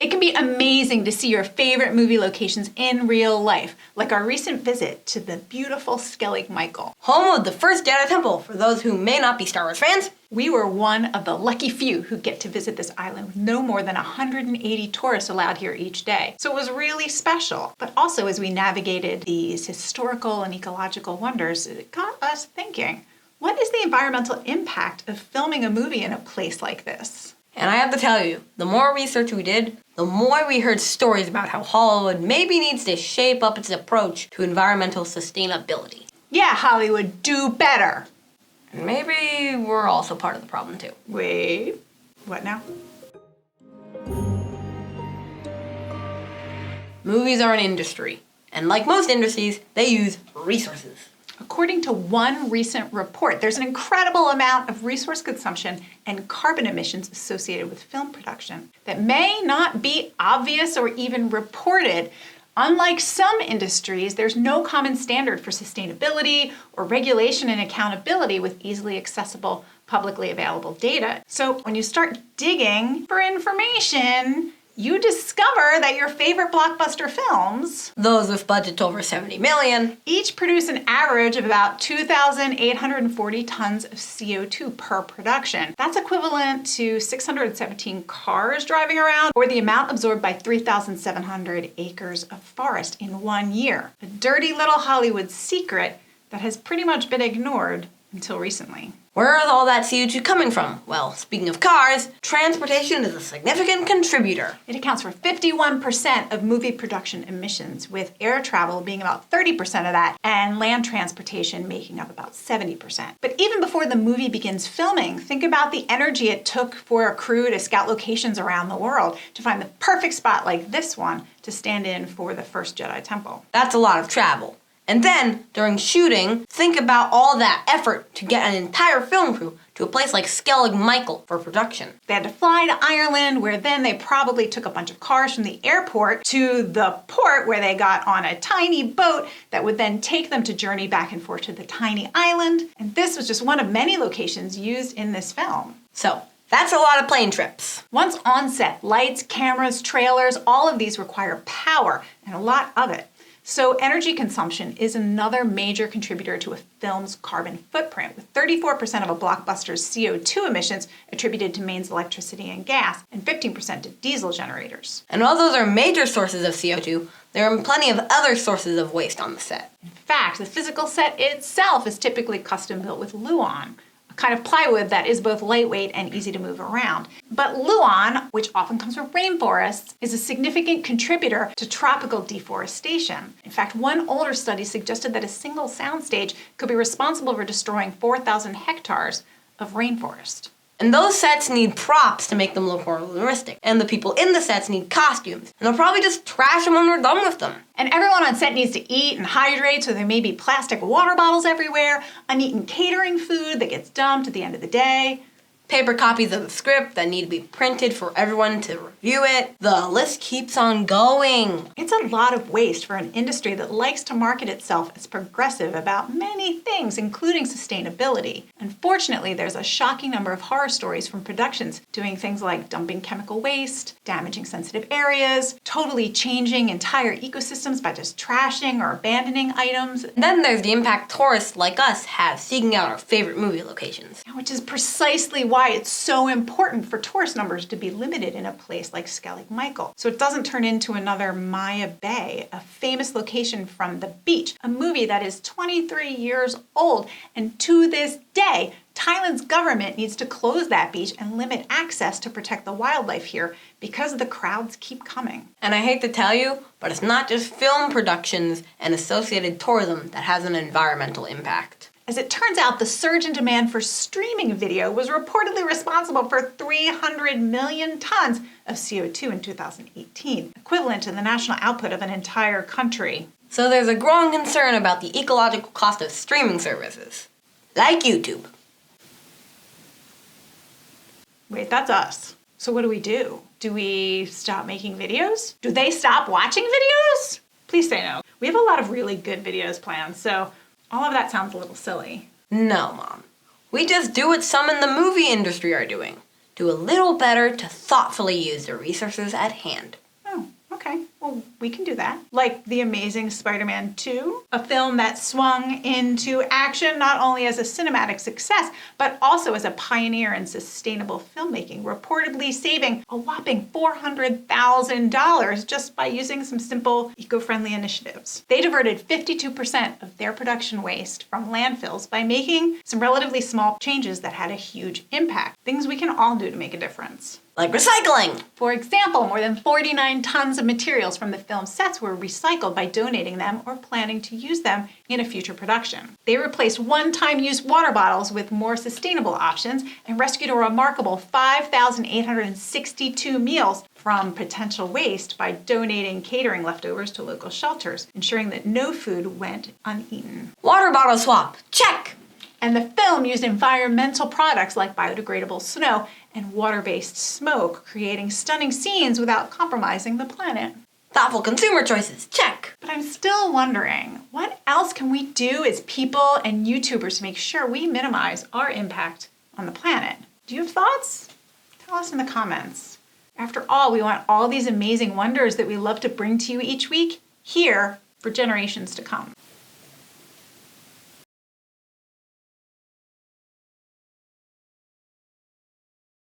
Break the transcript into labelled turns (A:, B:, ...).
A: It can be amazing to see your favorite movie locations in real life, like our recent visit to the beautiful Skellig, Michael.
B: Home of the first Jedi Temple, for those who may not be Star Wars fans.
A: We were one of the lucky few who get to visit this island with no more than 180 tourists allowed here each day. So it was really special. But also as we navigated these historical and ecological wonders, it got us thinking, what is the environmental impact of filming a movie in a place like this?
B: And I have to tell you, the more research we did, the more we heard stories about how Hollywood maybe needs to shape up its approach to environmental sustainability.
A: Yeah, Hollywood, do better.
B: And maybe we're also part of the problem too.
A: Wait, what now?
B: Movies are an industry, and like most industries, they use resources.
A: According to one recent report, there's an incredible amount of resource consumption and carbon emissions associated with film production that may not be obvious or even reported. Unlike some industries, there's no common standard for sustainability or regulation and accountability with easily accessible, publicly available data. So when you start digging for information, you discover that your favorite blockbuster films,
B: those with budgets over $70 million,
A: each produce an average of about 2,840 tons of CO2 per production. That's equivalent to 617 cars driving around, or the amount absorbed by 3,700 acres of forest in 1 year. A dirty little Hollywood secret that has pretty much been ignored until recently.
B: Where is all that CO2 coming from? Well, speaking of cars, transportation is a significant contributor.
A: It accounts for 51% of movie production emissions, with air travel being about 30% of that, and land transportation making up about 70%. But even before the movie begins filming, think about the energy it took for a crew to scout locations around the world to find the perfect spot like this one to stand in for the first Jedi Temple.
B: That's a lot of travel. And then, during shooting, think about all that effort to get an entire film crew to a place like Skellig, Michael for production.
A: They had to fly to Ireland, where then they probably took a bunch of cars from the airport to the port, where they got on a tiny boat that would then take them to journey back and forth to the tiny island. And this was just one of many locations used in this film.
B: So, that's a lot of plane trips.
A: Once on set, lights, cameras, trailers, all of these require power, and a lot of it. So energy consumption is another major contributor to a film's carbon footprint, with 34% of a blockbuster's CO2 emissions attributed to mains electricity and gas, and 15% to diesel generators.
B: And while those are major sources of CO2, there are plenty of other sources of waste on the set.
A: In fact, the physical set itself is typically custom built with luan, kind of plywood that is both lightweight and easy to move around. But luan, which often comes from rainforests, is a significant contributor to tropical deforestation. In fact, one older study suggested that a single soundstage could be responsible for destroying 4,000 hectares of rainforest.
B: And those sets need props to make them look more realistic. And the people in the sets need costumes. And they'll probably just trash them when we're done with them.
A: And everyone on set needs to eat and hydrate, so there may be plastic water bottles everywhere, uneaten catering food that gets dumped at the end of the day,
B: paper copies of the script that need to be printed for everyone to review it. The list keeps on going.
A: It's a lot of waste for an industry that likes to market itself as progressive about many things, including sustainability. Unfortunately, there's a shocking number of horror stories from productions doing things like dumping chemical waste, damaging sensitive areas, totally changing entire ecosystems by just trashing or abandoning items.
B: And then there's the impact tourists like us have seeking out our favorite movie locations.
A: Which is precisely why it's so important for tourist numbers to be limited in a place like Skellig, Michael, so it doesn't turn into another Maya Bay, a famous location from the beach, a movie that is 23 years old, and to this day, Thailand's government needs to close that beach and limit access to protect the wildlife here because the crowds keep coming.
B: And I hate to tell you, but it's not just film productions and associated tourism that has an environmental impact.
A: As it turns out, the surge in demand for streaming video was reportedly responsible for 300 million tons of CO2 in 2018, equivalent to the national output of an entire country.
B: So there's a growing concern about the ecological cost of streaming services, like YouTube.
A: Wait, that's us. So what do? Do we stop making videos? Do they stop watching videos? Please say no. We have a lot of really good videos planned, so all of that sounds a little silly.
B: No, Mom. We just do what some in the movie industry are doing. do a little better to thoughtfully use the resources at hand.
A: Oh, okay. Well, we can do that. Like The Amazing Spider-Man 2, a film that swung into action not only as a cinematic success, but also as a pioneer in sustainable filmmaking, reportedly saving a whopping $400,000 just by using some simple eco-friendly initiatives. They diverted 52% of their production waste from landfills by making some relatively small changes that had a huge impact. Things we can all do to make a difference.
B: Like recycling!
A: For example, more than 49 tons of materials from the film sets were recycled by donating them or planning to use them in a future production. They replaced one-time use water bottles with more sustainable options and rescued a remarkable 5,862 meals from potential waste by donating catering leftovers to local shelters, ensuring that no food went uneaten.
B: Water bottle swap, check!
A: And the film used environmental products like biodegradable snow and water-based smoke, creating stunning scenes without compromising the planet.
B: Thoughtful consumer choices, check!
A: But I'm still wondering, what else can we do as people and YouTubers to make sure we minimize our impact on the planet? Do you have thoughts? Tell us in the comments. After all, we want all these amazing wonders that we love to bring to you each week here for generations to come.